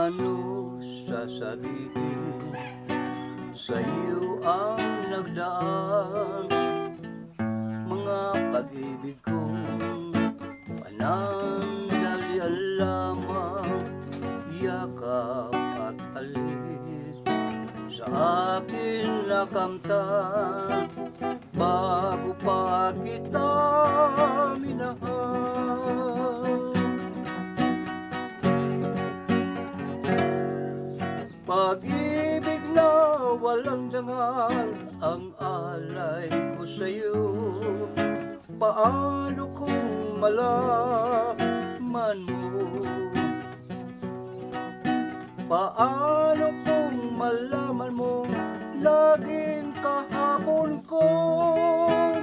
Paano sasabihin sa'yo ang nagdaan, mga pag-ibig kong panandalian lamang, yakap at alis sa akin nakamtan bago pa kita minahal. Pag-ibig na walang dangal ang alay ko sa'yo, paano kung malaman mo? Paano kung malaman mo laging kahapon ko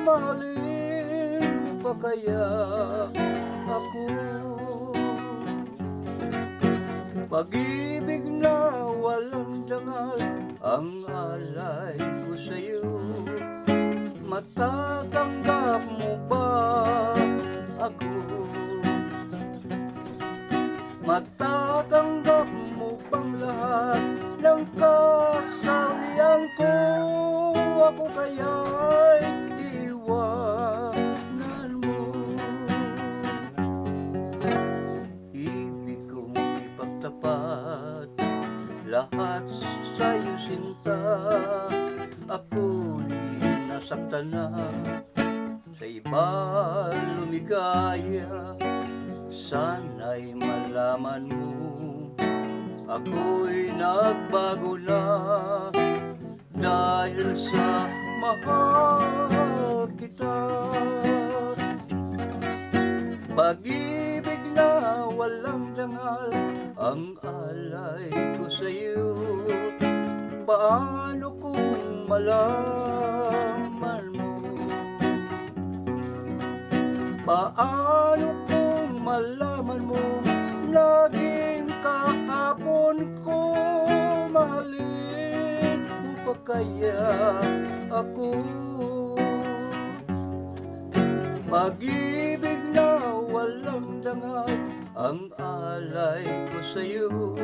mahalin mo pa kaya ako? Pag-ibig na walang dangal ang alay ko sa'yo, matatanggap mo ba ako? Matatanggap mo bang lahat ng kasawian ko? Ako kaya'y iwanan mo. Ibig kong ipagtapat lahat sa'yo sinta, ako'y nasaktan na sa iba lumigaya. Sana'y malaman mo ako'y nagbago na dahil sa mahal kita. Pag-ibig na walang dangal ang alay ko sa'yo, paano kung malaman mo? Paano kung malaman mo laging kahapon ko mahalin mo pa kaya ako? Pag-ibig na walang dangal ang alay ko sa'yo,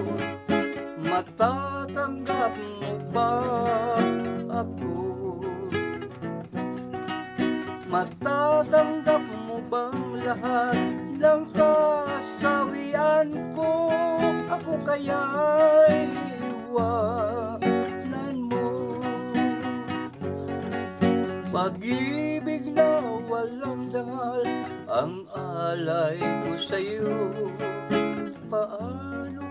matatanggap mo ba ako? Matatanggap mo bang lahat ng kasawian ko? Ako kaya'y iwanan mo. Pag-ibig na walang dangal ang alay ko sa'yo, paano